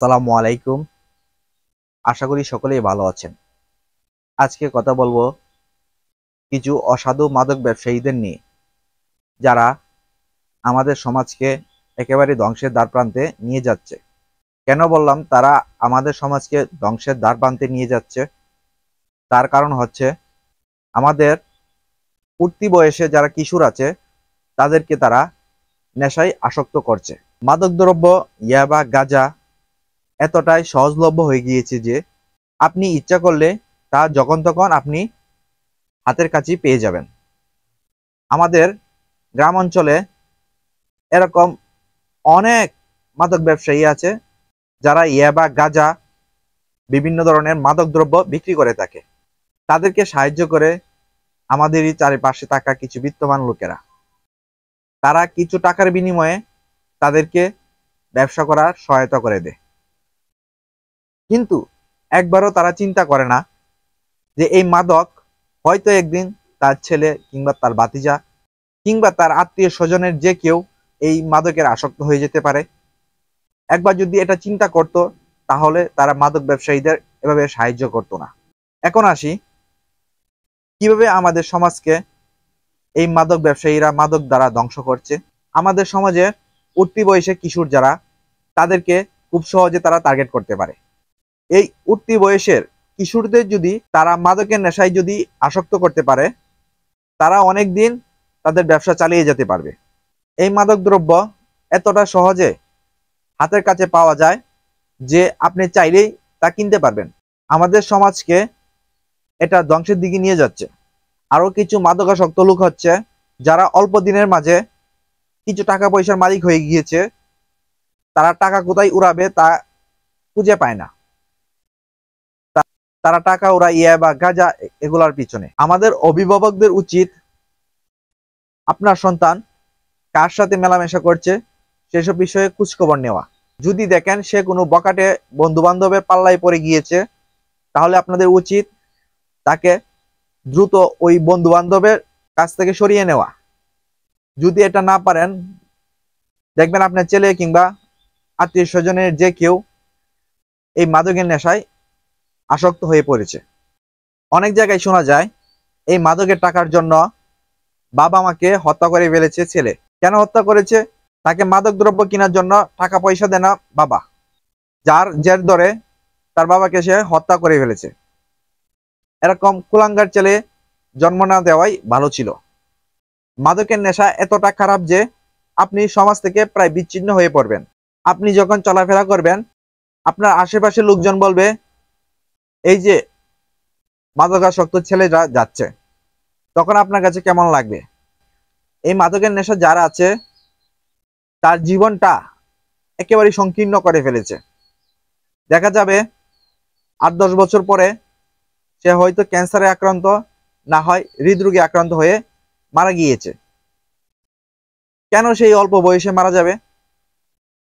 আসসালামু আলাইকুম। আশা করি সকলেই ভালো আছেন। আজকে কথা বলবো কিছু অসাধু মাদক ব্যবসায়ীদের নিয়ে, যারা আমাদের সমাজকে একেবারে ধ্বংসের দ্বারপ্রান্তে নিয়ে যাচ্ছে। কেন বললাম তারা আমাদের সমাজকে ধ্বংসের দ্বারপ্রান্তে নিয়ে যাচ্ছে? তার কারণ হচ্ছে, আমাদের উঠতি বয়সে যারা কিশোর আছে তাদেরকে তারা নেশায় আসক্ত করছে। মাদকদ্রব্য, ইয়াবা, গাঁজা এতটাই সহজলভ্য হয়ে গিয়েছে যে আপনি ইচ্ছা করলে তা যখন তখন আপনি হাতের কাছেই পেয়ে যাবেন। আমাদের গ্রাম অঞ্চলে এরকম অনেক মাদক ব্যবসায়ী আছে যারা ইয়াবা, গাঁজা, বিভিন্ন ধরনের মাদক দ্রব্য বিক্রি করে থাকে। তাদেরকে সাহায্য করে আমাদেরই চারিপাশে থাকা কিছু বিত্তমান লোকেরা। তারা কিছু টাকার বিনিময়ে তাদেরকে ব্যবসা করার সহায়তা করে দেয়, কিন্তু একবারও তারা চিন্তা করে না যে এই মাদক হয়তো একদিন তার ছেলে কিংবা তার ভাতিজা কিংবা তার আত্মীয় স্বজনের যে কেউ এই মাদকের আসক্ত হয়ে যেতে পারে। একবার যদি এটা চিন্তা করত, তাহলে তারা মাদক ব্যবসায়ীদের এভাবে সাহায্য করতো না। এখন আসি, কিভাবে আমাদের সমাজকে এই মাদক ব্যবসায়ীরা মাদক দ্বারা ধ্বংস করছে। আমাদের সমাজে উঠতি বয়সে কিশোর যারা, তাদেরকে খুব সহজে তারা টার্গেট করতে পারে। এই উঠতি বয়সের কিশোরদের যদি তারা মাদকের নেশায় যদি আসক্ত করতে পারে, তারা অনেক দিন তাদের ব্যবসা চালিয়ে যেতে পারবে। এই মাদক দ্রব্য এতটা সহজে হাতের কাছে পাওয়া যায় যে আপনি চাইলেই তা কিনতে পারবেন। আমাদের সমাজকে এটা ধ্বংসের দিকে নিয়ে যাচ্ছে। আরো কিছু মাদকাসক্ত লোক হচ্ছে যারা অল্প দিনের মাঝে কিছু টাকা পয়সার মালিক হয়ে গিয়েছে, তারা টাকা কোথায় উড়াবে তা খুঁজে পায় না। তারা টাকা উড়াইয়া বা গাঁজা এগুলার পিছনে। আমাদের অভিভাবকদের উচিত আপনার সন্তান কার সাথে মেলামেশা করছে সেসব বিষয়ে খোঁজখবর নেওয়া। যদি দেখেন সে কোনো বকাটে বন্ধু বান্ধবের পাল্লায় পড়ে গিয়েছে, তাহলে আপনাদের উচিত তাকে দ্রুত ওই বন্ধু বান্ধবের কাছ থেকে সরিয়ে নেওয়া। যদি এটা না পারেন, দেখবেন আপনার ছেলে কিংবা আত্মীয় স্বজনের যে কেউ এই মাদকের নেশায় আসক্ত হয়ে পড়েছে। অনেক জায়গায় শোনা যায় এই মাদকের টাকার জন্য বাবা মাকে হত্যা করে ফেলেছে ছেলে। কেন হত্যা করেছে? তাকে মাদক দ্রব্য কেনার জন্য টাকা পয়সা দেয় না বাবা, যার জের ধরে তার বাবাকে সে হত্যা করে ফেলেছে। এরকম কুলাঙ্গার ছেলে জন্ম না দেওয়াই ভালো ছিল। মাদকের নেশা এতটা খারাপ যে আপনি সমাজ থেকে প্রায় বিচ্ছিন্ন হয়ে পড়বেন। আপনি যখন চলাফেরা করবেন, আপনার আশেপাশে লোকজন বলবে, এই যে মাদকাসক্ত ছেলেরা যাচ্ছে, তখন আপনার কাছে কেমন লাগবে? এই মাদকের নেশা যারা আছে তার জীবনটা একেবারে সংকীর্ণ করে ফেলেছে। দেখা যাবে 8-10 বছর পরে সে হয়তো ক্যান্সারে আক্রান্ত, না হয় হৃদরোগে আক্রান্ত হয়ে মারা গিয়েছে। কেন সেই অল্প বয়সে মারা যাবে?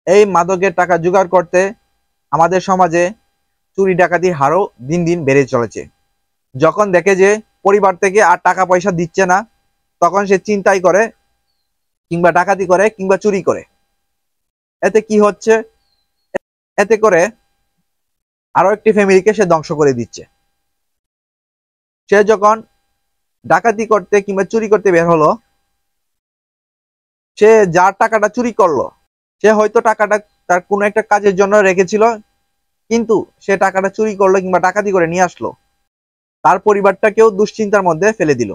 এই মাদকের টাকা জোগাড় করতে আমাদের সমাজে চুরি ডাকাতির হারও দিন দিন বেড়ে চলেছে। যখন দেখে যে পরিবার থেকে আর টাকা পয়সা দিচ্ছে না, তখন সে চিন্তাই করে কিংবা ডাকাতি করে কিংবা চুরি করে। এতে কি হচ্ছে? এতে করে আরো একটি ফ্যামিলিকে সে ধ্বংস করে দিচ্ছে। সে যখন ডাকাতি করতে কিংবা চুরি করতে বের হলো, সে যার টাকাটা চুরি করলো সে হয়তো টাকাটা তার কোনো একটা কাজের জন্য রেখেছিল, কিন্তু সে টাকাটা চুরি করলো কিংবা ডাকাতি করে নিয়ে আসলো, তার পরিবারটাকেও দুশ্চিন্তার মধ্যে ফেলে দিল।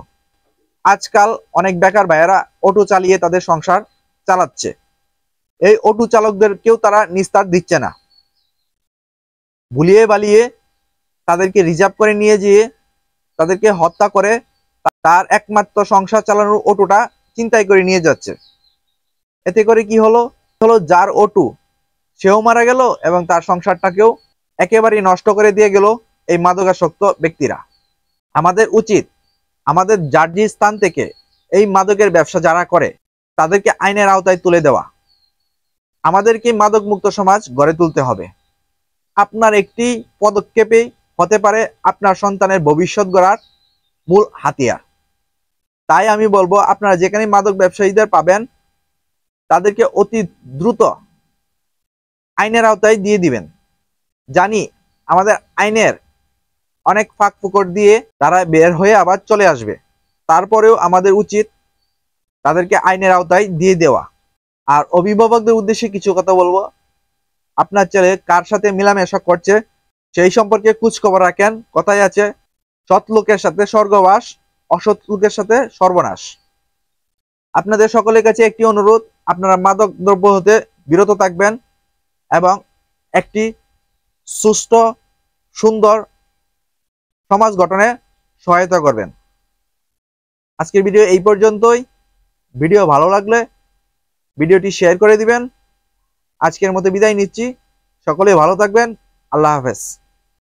আজকাল অনেক বেকার ভাইয়েরা অটো চালিয়ে তাদের সংসার চালাচ্ছে। এই অটো চালকদেরকেও তারা নিস্তার দিচ্ছে না। ভুলিয়ে বালিয়ে তাদেরকে রিজার্ভ করে নিয়ে যেয়ে তাদেরকে হত্যা করে তার একমাত্র সংসার চালানোর অটোটা চিন্তাই করে নিয়ে যাচ্ছে। এতে করে কি হলো? যার অটো সেও মারা গেল এবং তার সংসারটাকেও একেবারেই নষ্ট করে দিয়ে গেল এই মাদকাসক্ত ব্যক্তিরা। আমাদের উচিত আমাদের যার যে স্থান থেকে এই মাদকের ব্যবসা যারা করে তাদেরকে আইনের আওতায় তুলে দেওয়া। আমাদেরকে মাদক মুক্ত সমাজ গড়ে তুলতে হবে। আপনার একটি পদক্ষেপেই হতে পারে আপনার সন্তানের ভবিষ্যৎ গড়ার মূল হাতিয়ার। তাই আমি বলবো, আপনারা যেখানে মাদক ব্যবসায়ীদের পাবেন তাদেরকে অতি দ্রুত আইনের আওতায় দিয়ে দিবেন। জানি আমাদের আইনের অনেক ফাঁক ফোকর দিয়ে তারা বের হয়ে আবার চলে আসবে, তারপরেও আমাদের উচিত তাদেরকে আইনের আওতায় দিয়ে দেওয়া। আর অভিভাবকদের উদ্দেশ্যে কিছু কথা বলবো, আপনার ছেলে কার সাথে মেলামেশা করছে সেই সম্পর্কে খোঁজ খবর রাখেন। কথায় আছে, সৎ লোকের সাথে স্বর্গবাস, অসৎ লোকের সাথে সর্বনাশ। আপনাদের সকলের কাছে একটি অনুরোধ, আপনারা মাদক দ্রব্য হতে বিরত থাকবেন এবং একটি সুস্থ সুন্দর সমাজ গঠনে সহায়তা করবেন। আজকের ভিডিও এই পর্যন্তই। ভিডিও ভালো লাগলে ভিডিওটি শেয়ার করে দিবেন। আজকের মতো বিদায় নিচ্ছি। সকলে ভালো থাকবেন। আল্লাহ হাফেজ।